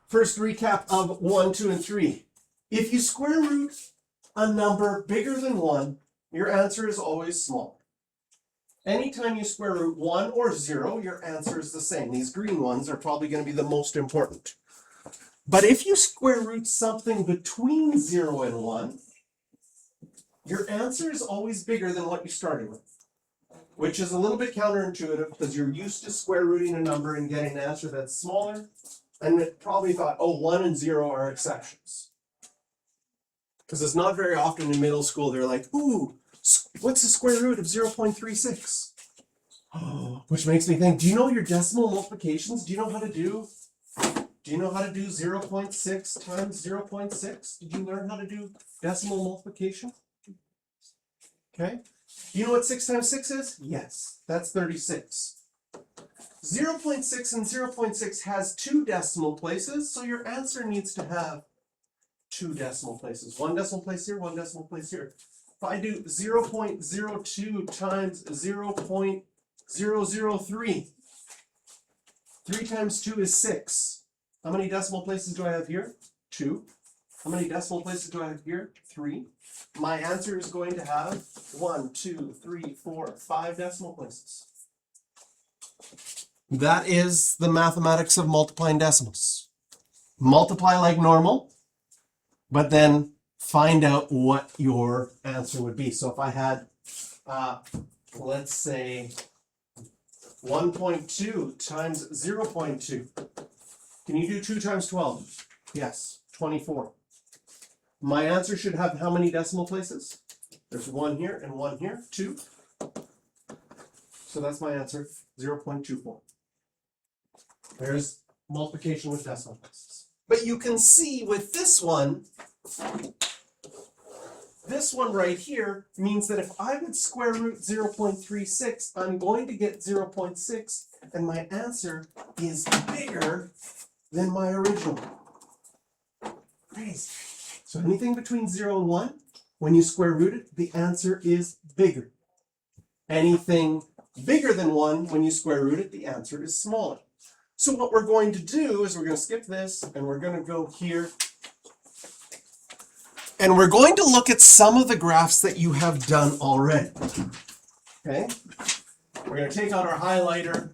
First recap of 1, 2, and 3. If you square root a number bigger than 1, your answer is always small. Anytime you square root 1 or 0, your answer is the same. These green ones are probably going to be the most important. But if you square root something between 0 and 1, your answer is always bigger than what you started with, which is a little bit counterintuitive because you're used to square rooting a number and getting an answer that's smaller, and it probably thought, oh, 1 and 0 are exceptions. Because it's not very often in middle school they're like, ooh, what's the square root of 0.36? Oh, which makes me think, do you know your decimal multiplications? Do you know how to do 0.6 times 0.6? Did you learn how to do decimal multiplication? Okay. Do you know what 6 times 6 is? Yes, that's 36. 0.6 and 0.6 has 2 decimal places, so your answer needs to have 2 decimal places. 1 decimal place here, 1 decimal place here. If I do 0.02 times 0.003, 3 times 2 is 6. How many decimal places do I have here? 2. How many decimal places do I have here? 3. My answer is going to have 1, 2, 3, 4, 5 decimal places. That is the mathematics of multiplying decimals. Multiply like normal, but then find out what your answer would be. So if I had, let's say, 1.2 times 0.2. Can you do 2 times 12? Yes, 24. My answer should have how many decimal places? There's 1 here and 1 here, 2. So that's my answer, 0.24. There's multiplication with decimal places. But you can see with this one right here means that if I would square root 0.36, I'm going to get 0.6, and my answer is bigger than my original. Crazy. So anything between 0 and 1, when you square root it, the answer is bigger. Anything bigger than 1, when you square root it, the answer is smaller. So what we're going to do is we're going to skip this, and we're going to go here. And we're going to look at some of the graphs that you have done already. Okay? We're going to take out our highlighter,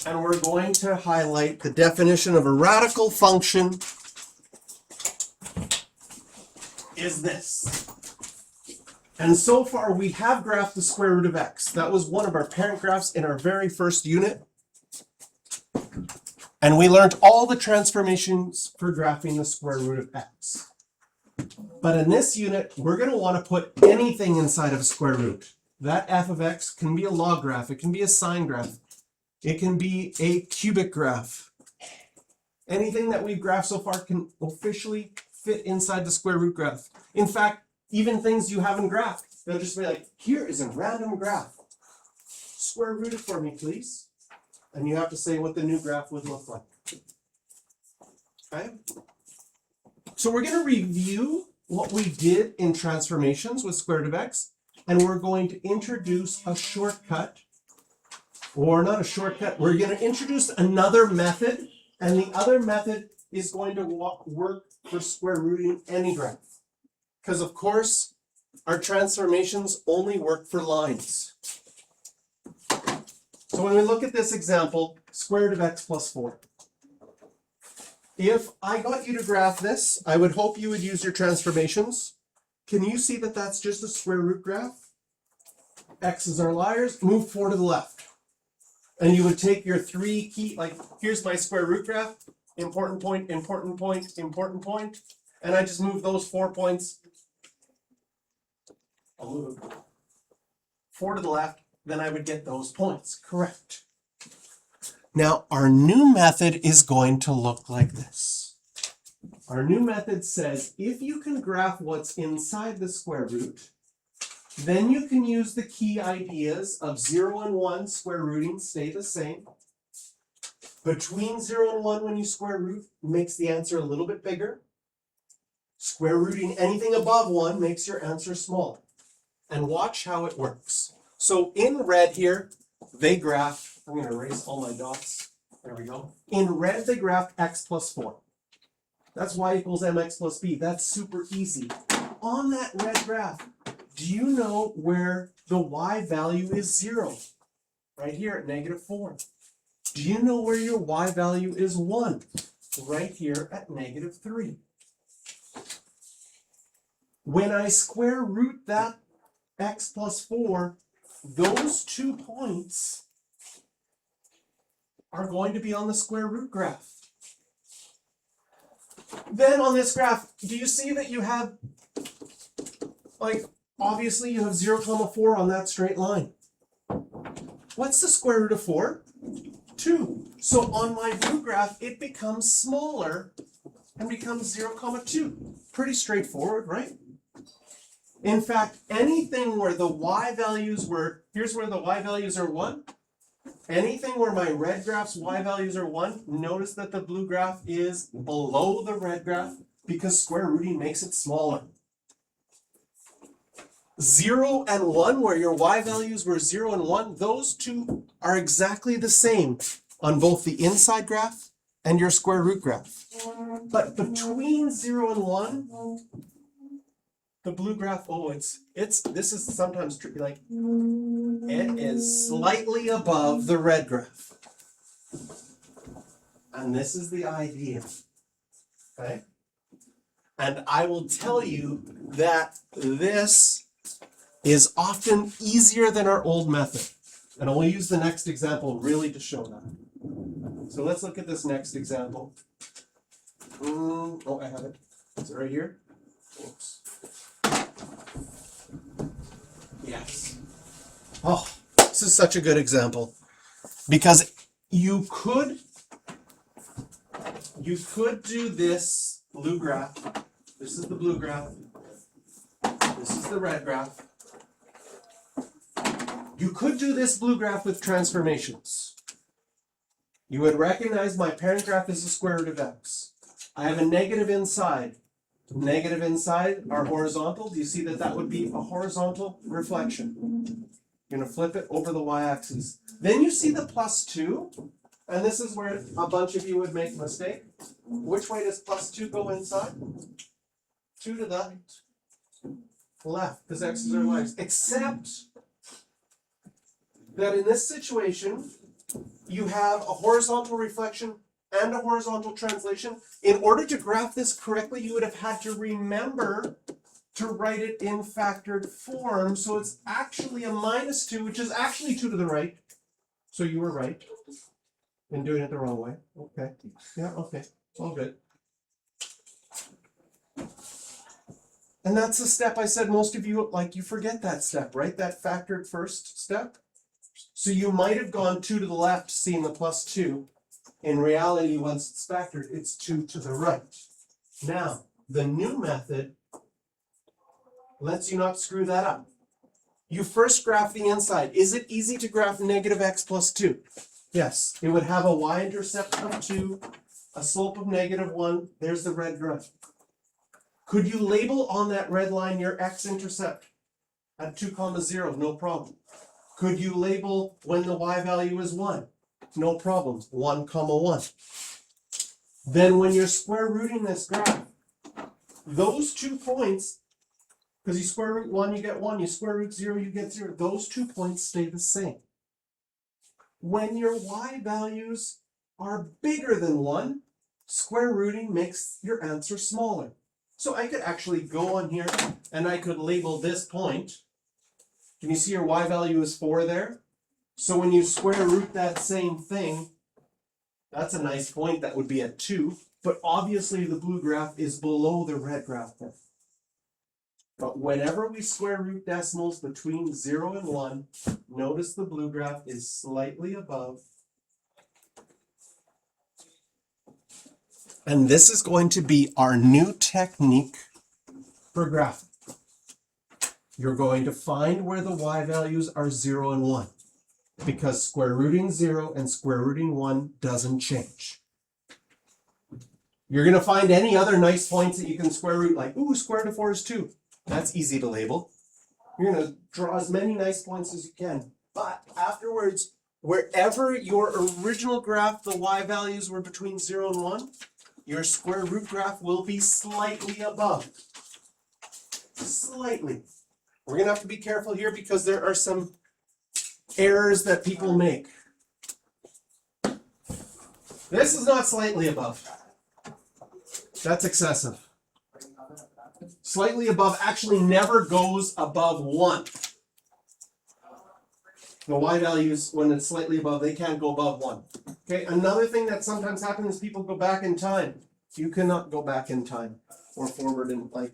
and we're going to highlight the definition of a radical function is this. And so far we have graphed the square root of x. That was one of our parent graphs in our very first unit. And we learned all the transformations for graphing the square root of x. But in this unit, we're going to want to put anything inside of a square root. That f of x can be a log graph. It can be a sine graph. It can be a cubic graph. Anything that we've graphed so far can officially fit inside the square root graph. In fact, even things you haven't graphed, they'll just be like, here is a random graph. Square root it for me, please. And you have to say what the new graph would look like. Okay? So we're going to review what we did in transformations with square root of x, and we're going to introduce a shortcut, or not a shortcut, we're going to introduce another method, and the other method is going to work for square rooting any graph. Because of course, our transformations only work for lines. So when we look at this example, square root of x plus 4. If I got you to graph this, I would hope you would use your transformations. Can you see that that's just a square root graph? X's are liars, move 4 to the left. And you would take your 3 key, like here's my square root graph, important point, important point, important point. And I just move those 4 points. I'll move 4 to the left, then I would get those points. Correct. Now, our new method is going to look like this. Our new method says if you can graph what's inside the square root, then you can use the key ideas of 0 and 1 square rooting stay the same. Between 0 and 1 when you square root makes the answer a little bit bigger. Square rooting anything above 1 makes your answer smaller. And watch how it works. So in red here, they graph, I'm going to erase all my dots. There we go. In red, they graphed x plus 4. That's y equals mx plus b. That's super easy. On that red graph, do you know where the y value is 0? Right here at -4. Do you know where your y value is 1? Right here at -3. When I square root that x plus 4, those 2 points are going to be on the square root graph. Then on this graph, do you see that you have, like, obviously you have 0, 4 on that straight line. What's the square root of 4? 2. So on my blue graph, it becomes smaller and becomes 0, 2. Pretty straightforward, right? In fact, anything where the y values were, here's where the y values are 1. Anything where my red graph's y values are 1, notice that the blue graph is below the red graph because square rooting makes it smaller. 0 and 1, where your y values were 0 and 1, those two are exactly the same on both the inside graph and your square root graph. But between 0 and 1, the blue graph, this is sometimes tricky, like, it is slightly above the red graph. And this is the idea, okay? And I will tell you that this is often easier than our old method. And I'll use the next example really to show that. So let's look at this next example. Oh, I have it. Is it right here? Oops. Yes. Oh, this is such a good example. Because you could do this blue graph. This is the blue graph. This is the red graph. You could do this blue graph with transformations. You would recognize my parent graph is the square root of x. I have a negative inside. Negative inside are horizontal. Do you see that that would be a horizontal reflection? You're going to flip it over the y-axis. Then you see the +2, and this is where a bunch of you would make a mistake. Which way does +2 go inside? 2 to the left, because x's are y's. Except that in this situation, you have a horizontal reflection and a horizontal translation. In order to graph this correctly, you would have had to remember to write it in factored form. So it's actually a -2, which is actually 2 to the right. So you were right in doing it the wrong way. Okay. Yeah, okay. It's all good. And that's the step I said most of you, like, you forget that step, right? That factored first step. So you might have gone 2 to the left, seeing the +2. In reality, once it's factored, it's 2 to the right. Now, the new method lets you not screw that up. You first graph the inside. Is it easy to graph -x plus 2? Yes. It would have a y-intercept of 2, a slope of -1. There's the red graph. Could you label on that red line your x-intercept at 2, 0? No problem. Could you label when the y value is 1? No problem. 1, 1. Then when you're square rooting this graph, those 2 points, because you square root 1, you get 1, you square root 0, you get 0, those 2 points stay the same. When your y values are bigger than 1, square rooting makes your answer smaller. So I could actually go on here and I could label this point. Can you see your y value is 4 there? So when you square root that same thing, that's a nice point. That would be at 2. But obviously the blue graph is below the red graph there. But whenever we square root decimals between 0 and 1, notice the blue graph is slightly above. And this is going to be our new technique for graphing. You're going to find where the y values are 0 and 1. Because square rooting 0 and square rooting 1 doesn't change. You're going to find any other nice points that you can square root, like, ooh, square root of 4 is 2. That's easy to label. You're going to draw as many nice points as you can. But afterwards, wherever your original graph, the y values were between 0 and 1, your square root graph will be slightly above. Slightly. We're going to have to be careful here because there are some errors that people make. This is not slightly above. That's excessive. Slightly above actually never goes above 1. The y values, when it's slightly above, they can't go above 1. Okay, another thing that sometimes happens is people go back in time. You cannot go back in time or forward in like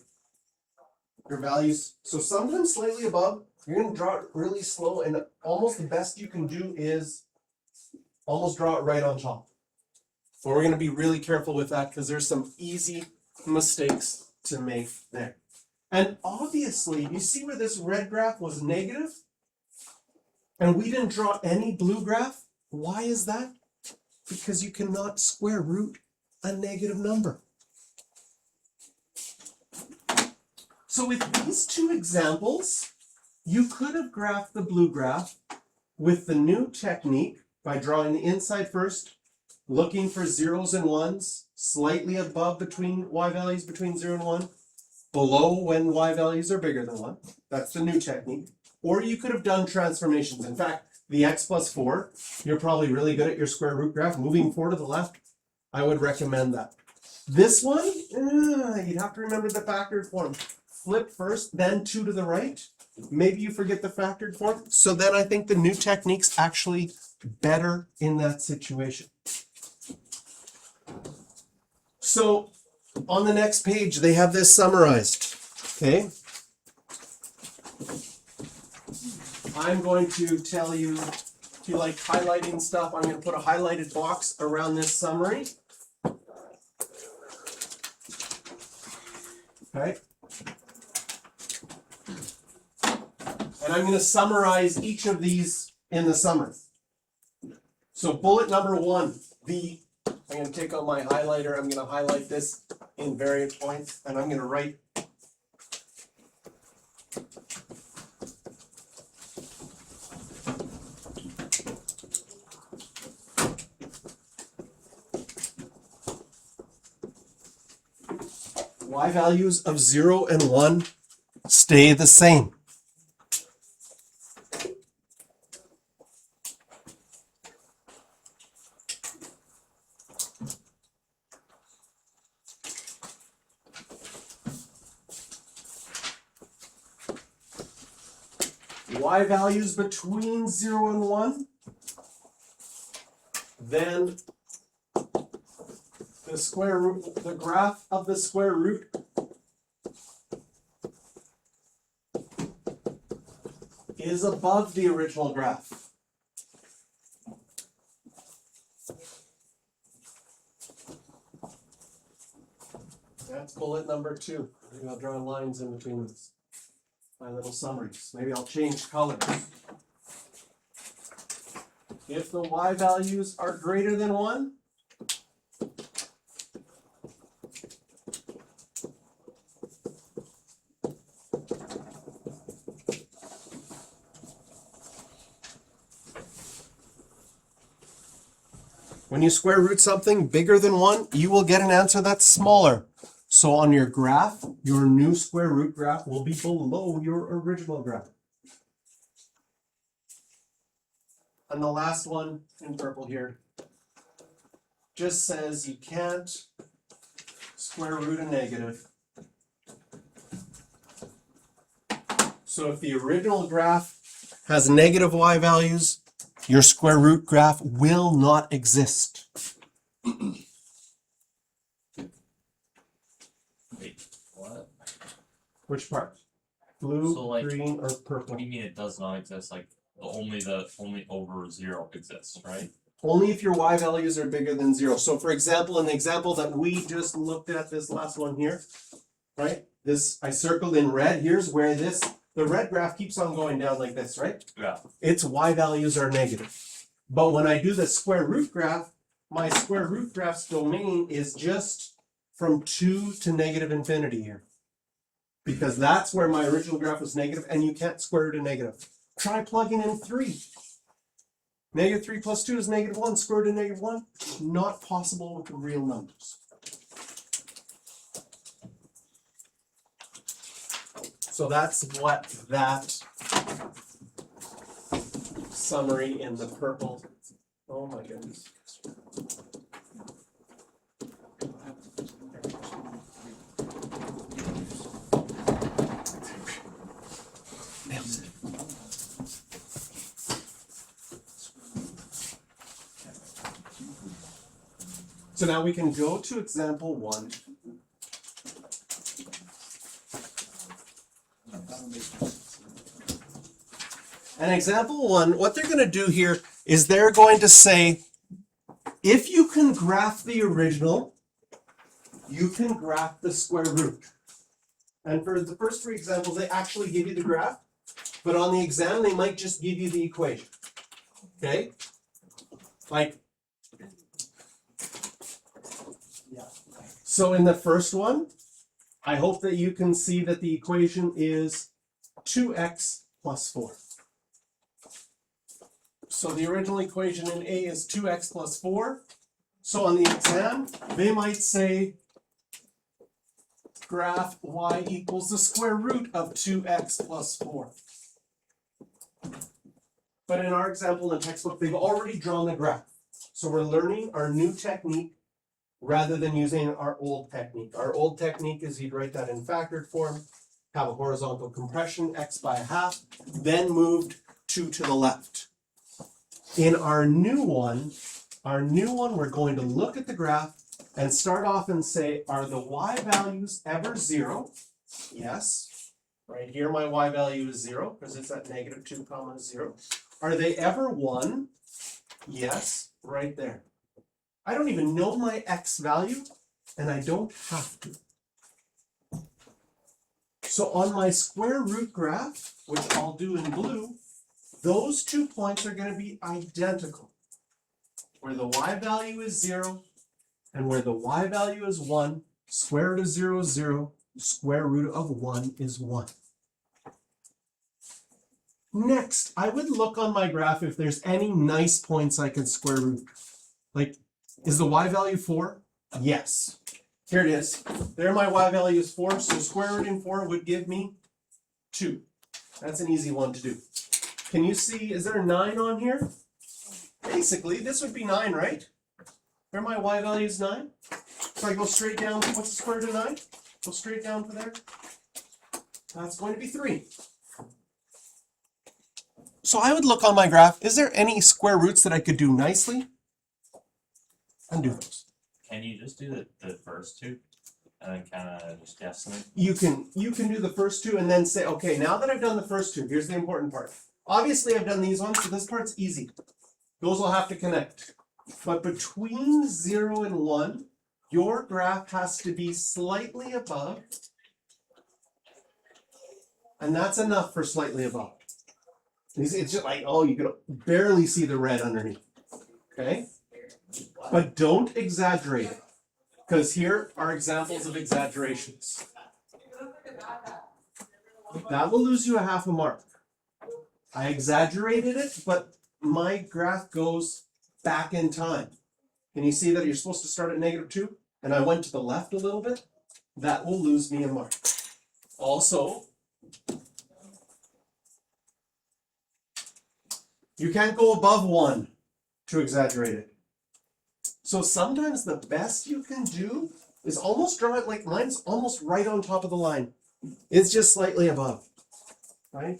your values. So sometimes slightly above, you're going to draw it really slow, and almost the best you can do is almost draw it right on top. But we're going to be really careful with that because there's some easy mistakes to make there. And obviously, you see where this red graph was negative? And we didn't draw any blue graph? Why is that? Because you cannot square root a negative number. So with these two examples, you could have graphed the blue graph with the new technique by drawing the inside first, looking for zeros and ones, slightly above between y values between 0 and 1, below when y values are bigger than 1. That's the new technique. Or you could have done transformations. In fact, the x plus 4, you're probably really good at your square root graph. Moving 4 to the left, I would recommend that. This one, you'd have to remember the factored form. Flip first, then 2 to the right. Maybe you forget the factored form. So then I think the new technique's actually better in that situation. So on the next page, they have this summarized. Okay. I'm going to tell you, if you like highlighting stuff, I'm going to put a highlighted box around this summary. Okay. And I'm going to summarize each of these in the summary. So bullet number 1, I'm going to take out my highlighter, I'm going to highlight this in various points, and I'm going to write y values of 0 and 1 stay the same. Y values between 0 and 1, then the square root, the graph of the square root is above the original graph. That's bullet number 2. Maybe I'll draw lines in between this. My little summaries. Maybe I'll change colors. If the y values are greater than 1, when you square root something bigger than 1, you will get an answer that's smaller. So on your graph, your new square root graph will be below your original graph. And the last one in purple here just says you can't square root a negative. So if the original graph has negative y values, your square root graph will not exist. Wait, what? Which part? Blue, So, like, green, or purple? What do you mean it does not exist? Like only over 0 exists, right? Only if your y values are bigger than 0. So for example, in the example that we just looked at, this last one here, right? This I circled in red. Here's where the red graph keeps on going down like this, right? Yeah. Its y values are negative. But when I do the square root graph, my square root graph's domain is just from 2 to negative infinity here. Because that's where my original graph was negative, and you can't square root a negative. Try plugging in 3. Negative 3 plus 2 is negative 1. Square root of negative 1. Not possible with the real numbers. So that's what that summary in the purple. Oh my goodness. So now we can go to example 1. And example 1, what they're going to do here is they're going to say, if you can graph the original, you can graph the square root. And for the first 3 examples, they actually give you the graph, but on the exam, they might just give you the equation. Okay? Like, so in the first one, I hope that you can see that the equation is 2x plus 4. So the original equation in A is 2x plus 4. So on the exam, they might say graph y equals the square root of 2x plus 4. But in our example in the textbook, they've already drawn the graph. So we're learning our new technique rather than using our old technique. Our old technique is you'd write that in factored form, have a horizontal compression, x by a half, then moved 2 to the left. In our new one, we're going to look at the graph and start off and say, are the y values ever 0? Yes. Right here, my y value is 0 because it's at negative 2 comma 0. Are they ever 1? Yes, right there. I don't even know my x value, and I don't have to. So on my square root graph, which I'll do in blue, those 2 points are going to be identical. Where the y value is 0, and where the y value is 1, square root of 0 is 0, square root of 1 is 1. Next, I would look on my graph if there's any nice points I can square root. Like, is the y value 4? Yes. Here it is. There my y value is 4, so square rooting 4 would give me 2. That's an easy one to do. Can you see, is there a 9 on here? Basically, this would be 9, right? There my y value is 9. So I go straight down, what's the square root of 9? Go straight down to there. That's going to be 3. So I would look on my graph, is there any square roots that I could do nicely? And do those. Can you just do the first 2 and then kind of just guesstimate? You can do the first 2 and then say, okay, now that I've done the first 2, here's the important part. Obviously I've done these ones, so this part's easy. Those will have to connect. But between 0 and 1, your graph has to be slightly above. And that's enough for slightly above. It's just like, oh, you can barely see the red underneath. Okay? But don't exaggerate it. Because here are examples of exaggerations. That will lose you a half a mark. I exaggerated it, but my graph goes back in time. Can you see that you're supposed to start at negative 2? And I went to the left a little bit? That will lose me a mark. Also, you can't go above 1 to exaggerate it. So sometimes the best you can do is almost draw it like mine's almost right on top of the line. It's just slightly above, right?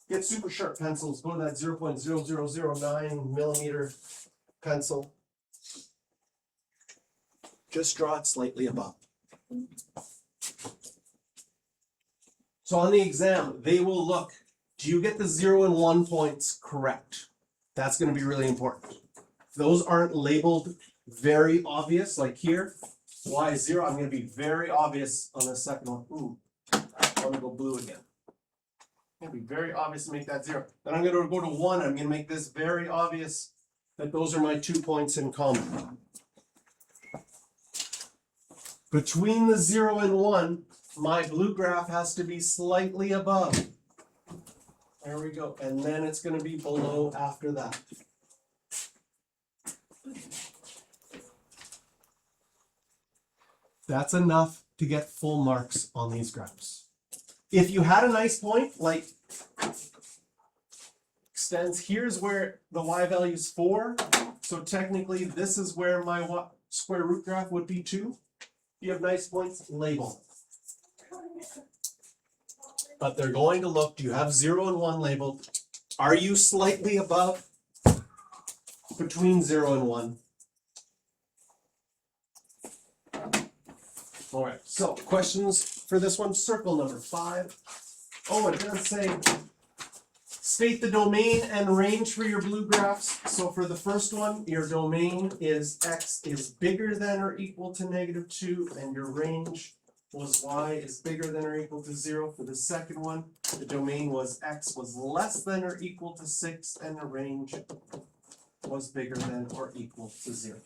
Get super sharp pencils, go to that 0.0009 millimeter pencil. Just draw it slightly above. So on the exam, they will look, do you get the 0 and 1 points correct? That's going to be really important. If those aren't labeled very obvious, like here, y is 0, I'm going to be very obvious on the second one. Ooh, I want to go blue again. It's going to be very obvious to make that 0. Then I'm going to go to 1, I'm going to make this very obvious that those are my 2 points in common. Between the 0 and 1, my blue graph has to be slightly above. There we go, and then it's gonna be below after that. That's enough to get full marks on these graphs. If you had a nice point, like extends, here's where the y value is 4, so technically this is where my square root graph would be 2. If you have nice points, label. But they're going to look, do you have 0 and 1 labeled? Are you slightly above? Between 0 and 1? Alright, so questions for this one, circle number 5. Oh, it does say, state the domain and range for your blue graphs. So for the first one, your domain is x is bigger than or equal to -2, and your range was y is bigger than or equal to 0. For the second one, the domain was x was less than or equal to 6, and the range was bigger than or equal to 0.